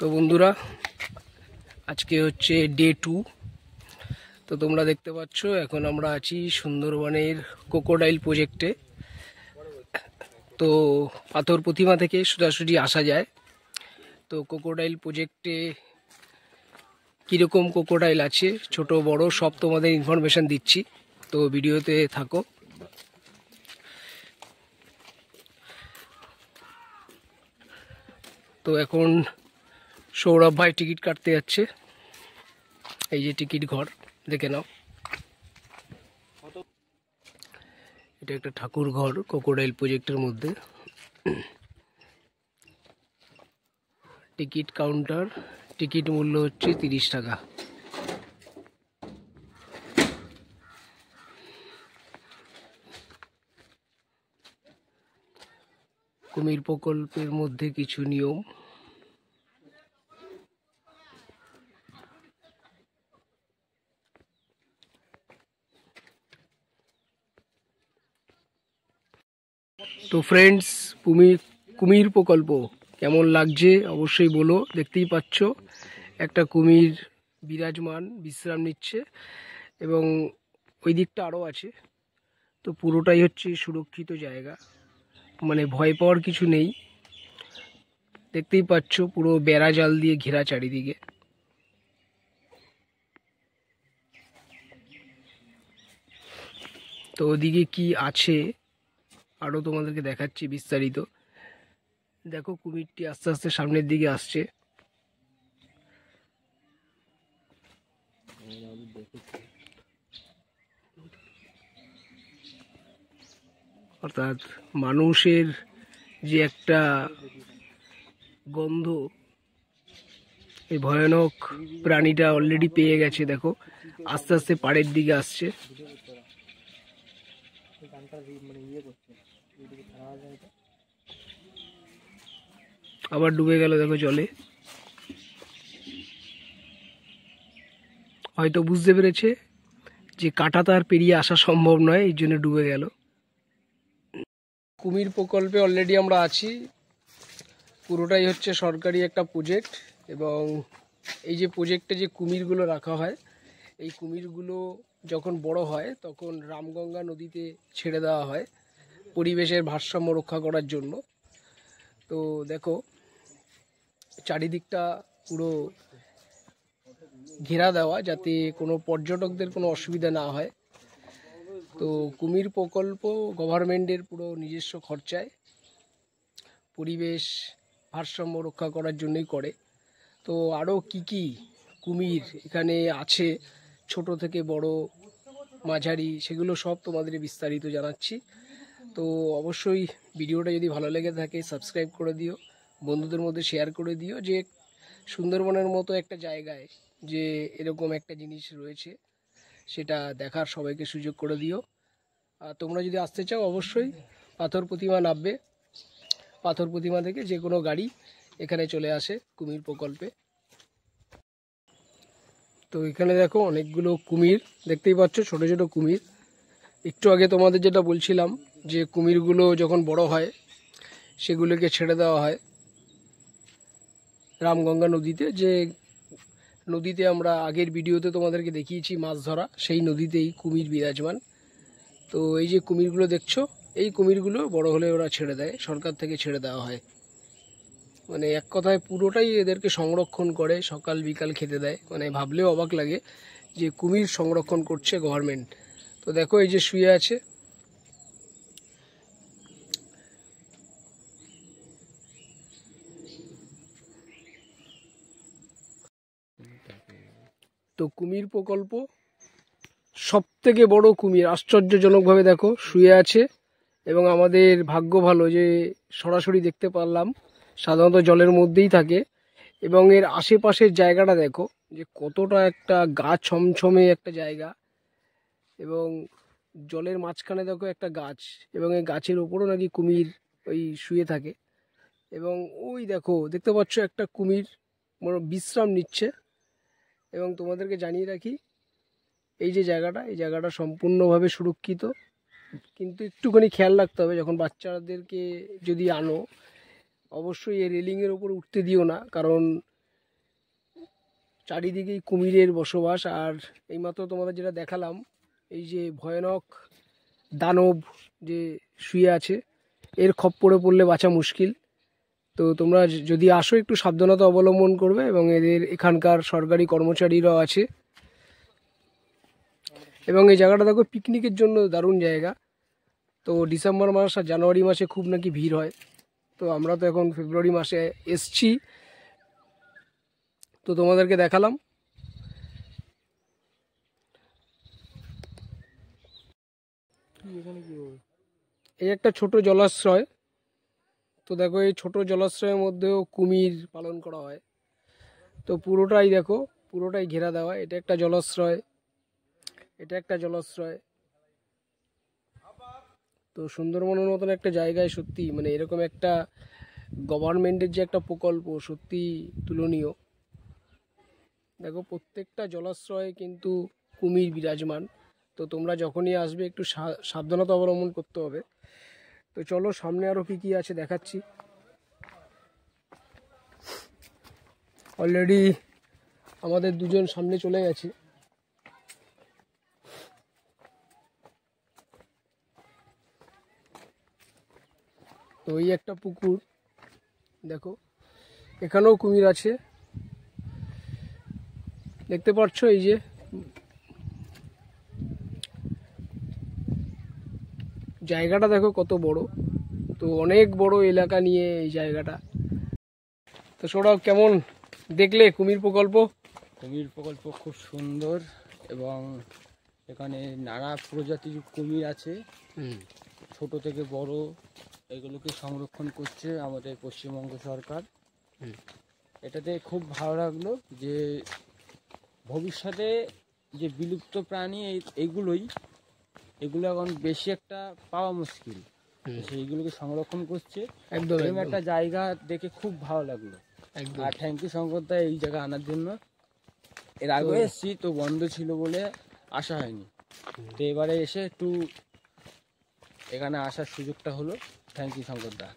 তো বন্ধুরা, আজকে হচ্ছে ডে 2। তো তোমরা দেখতে পাচ্ছ এখন আমরা আছি সুন্দরবনের ক্রোকোডাইল প্রজেক্টে। তো পাথর প্রতিমা থেকে সোজাসুজি আসা যায়। তো ক্রোকোডাইল প্রজেক্টে কীরকম ক্রোকোডাইল আছে, ছোট বড় সব তোমাদের ইনফরমেশান দিচ্ছি, তো ভিডিওতে থাকো। তো এখন সৌরভ ভাই টিকিট কাটতে যাচ্ছে। এই যে টিকিট ঘর, দেখে নাও। এটা একটা ঠাকুর ঘর ক্রোকোডাইল প্রজেক্টের মধ্যে। টিকিট কাউন্টার, টিকিট মূল্য হচ্ছে 30 টাকা। কুমির প্রকল্পের মধ্যে কিছু নিয়ম। তো ফ্রেন্ডস, কুমির প্রকল্প কেমন লাগছে অবশ্যই বলো। দেখতেই পাচ্ছ একটা কুমির বিরাজমান বিশ্রাম নিচ্ছে, এবং ওই দিকটা আরও আছে। তো পুরোটাই হচ্ছে সুরক্ষিত জায়গা, মানে ভয় পাওয়ার কিছু নেই। দেখতেই পাচ্ছ পুরো বেড়া জাল দিয়ে ঘেরা চারিদিকে। তো ওদিকে কি আছে আরও তোমাদেরকে দেখাচ্ছি বিস্তারিত। দেখো কুমিরটি আস্তে আস্তে সামনের দিকে আসছে। অর্থাৎ মানুষের যে একটা গন্ধ এই ভয়ানক প্রাণীটা অলরেডি পেয়ে গেছে। দেখো আস্তে আস্তে পাড়ের দিকে আসছে। আবার ডুবে গেল দেখো জলে। হয়তো বুঝতে পেরেছে যে কাঁটা তার পেরিয়ে আসা সম্ভব নয়, এই জন্য ডুবে গেল। কুমির প্রকল্পে অলরেডি আমরা আছি। পুরোটাই হচ্ছে সরকারি একটা প্রজেক্ট, এবং এই যে প্রজেক্টে যে কুমিরগুলো রাখা হয়, এই কুমিরগুলো যখন বড় হয় তখন রামগঙ্গা নদীতে ছেড়ে দেওয়া হয় পরিবেশের ভারসাম্য রক্ষা করার জন্য। তো দেখো চারিদিকটা পুরো ঘেরা দেওয়া, যাতে কোনো পর্যটকদের কোনো অসুবিধা না হয়। তো কুমির প্রকল্প গভর্নমেন্টের পুরো নিজস্ব খরচায় পরিবেশ ভারসাম্য রক্ষা করার জন্যই করে। তো আরও কি কুমির এখানে আছে, ছোট থেকে বড় মাঝারি, সেগুলো সব তোমাদের বিস্তারিত জানাচ্ছি। তো অবশ্যই ভিডিওটা যদি ভালো লেগে থাকে সাবস্ক্রাইব করে দিও, বন্ধুদের মধ্যে শেয়ার করে দিও, যে সুন্দরবনের মতো একটা জায়গায় যে এরকম একটা জিনিস রয়েছে সেটা দেখার সবাইকে সুযোগ করে দিও। আর তোমরা যদি আসতে চাও অবশ্যই পাথর প্রতিমা নামবে। পাথর প্রতিমা থেকে যে কোনো গাড়ি এখানে চলে আসে কুমির প্রকল্পে। তো এখানে দেখো অনেকগুলো কুমির দেখতেই পাচ্ছ, ছোট ছোট কুমির। একটু আগে তোমাদের যেটা বলছিলাম যে কুমিরগুলো যখন বড় হয় সেগুলোকে ছেড়ে দেওয়া হয় রামগঙ্গা নদীতে। যে নদীতে আমরা আগের ভিডিওতে তোমাদেরকে দেখিয়েছি মাছ ধরা, সেই নদীতেই কুমির বিরাজমান। তো এই যে কুমিরগুলো দেখছো, এই কুমিরগুলো বড় হলে ওরা ছেড়ে দেয়, সরকার থেকে ছেড়ে দেওয়া হয়। মানে এক কথায় পুরোটাই এদেরকে সংরক্ষণ করে, সকাল বিকাল খেতে দেয়। মানে ভাবলেও অবাক লাগে যে কুমির সংরক্ষণ করছে গভর্নমেন্ট। তো দেখো এই যে শুয়ে আছে। তো কুমির প্রকল্প সব থেকে বড় কুমির আশ্চর্যজনকভাবে দেখো শুয়ে আছে, এবং আমাদের ভাগ্য ভালো যে সরাসরি দেখতে পারলাম। সাধারণত জলের মধ্যেই থাকে, এবং এর আশেপাশের জায়গাটা দেখো যে কতটা একটা গা ছমছমে একটা জায়গা, এবং জলের মাঝখানে দেখো একটা গাছ, এবং এই গাছের ওপরও নাকি কুমির ওই শুয়ে থাকে। এবং ওই দেখো দেখতে পাচ্ছ একটা কুমির বিশ্রাম নিচ্ছে। এবং তোমাদেরকে জানিয়ে রাখি এই যে জায়গাটা, এই জায়গাটা সম্পূর্ণভাবে সুরক্ষিত, কিন্তু একটুখানি খেয়াল রাখতে হবে যখন বাচ্চাদেরকে যদি আনো, অবশ্যই এই রেলিংয়ের ওপর উঠতে দিও না, কারণ চারিদিকেই কুমিরের বসবাস। আর এইমাত্র তোমাদের যেটা দেখালাম, এই যে ভয়ানক দানব যে শুয়ে আছে, এর খপ্পরে পড়লে বাঁচা মুশকিল। তো তোমরা যদি আসো একটু সাবধানতা অবলম্বন করবে, এবং এদের এখানকার সরকারি কর্মচারীরাও আছে। এবং এই জায়গাটা দেখো পিকনিকের জন্য দারুণ জায়গা। তো ডিসেম্বর মাস আর জানুয়ারি মাসে খুব নাকি ভিড় হয়। তো আমরা তো এখন ফেব্রুয়ারি মাসে এসছি, তো তোমাদেরকে দেখালাম। এই একটা ছোট জলাশ্রয়। তো দেখো এই ছোট জলাশ্রয়ের মধ্যেও কুমির পালন করা হয়। তো পুরোটাই দেখো, পুরোটাই ঘেরা দেওয়া। এটা একটা জলাশ্রয়, এটা একটা জলাশ্রয়। তো সুন্দরবনের মতন একটা জায়গায় সত্যি মানে এরকম একটা গভর্নমেন্টের যে একটা প্রকল্প, সত্যি তুলনীয়। দেখো প্রত্যেকটা জলাশ্রয়ে কিন্তু কুমির বিরাজমান। তো তোমরা যখনই আসবে একটু সাবধানতা অবলম্বন করতে হবে। তো চলো সামনে আরও কী কী আছে দেখাচ্ছি। অলরেডি আমাদের দুজন সামনে চলে গেছে। তো এই একটা পুকুর দেখো, এখানেও কুমির আছে, দেখতে পাচ্ছ। এই যে জায়গাটা দেখো কত বড়, তো অনেক বড় এলাকা নিয়ে এই জায়গাটা। তো সৌরভ, কেমন দেখলে কুমির প্রকল্প? কুমির প্রকল্প খুব সুন্দর, এবং এখানে নানা প্রজাতির কুমির আছে, ছোট থেকে বড়। এগুলোকে সংরক্ষণ করছে আমাদের পশ্চিমবঙ্গ সরকার। এটাতে খুব ভালো লাগলো যে ভবিষ্যতে যে বিলুপ্ত প্রাণী এগুলো এখন বেশি একটা পাওয়া মুশকিল, সেইগুলোকে সংরক্ষণ করছে। একদম একটা জায়গা দেখে খুব ভালো লাগলো। একদম। আর থ্যাংক ইউ শঙ্করদা এই জায়গা আনার জন্য। এর আগে এসেছি, তো বন্ধ ছিল বলে আসা হয়নি। তো এবারে এসে একটু এখানে আসার সুযোগটা হলো। Thank you শঙ্করদা।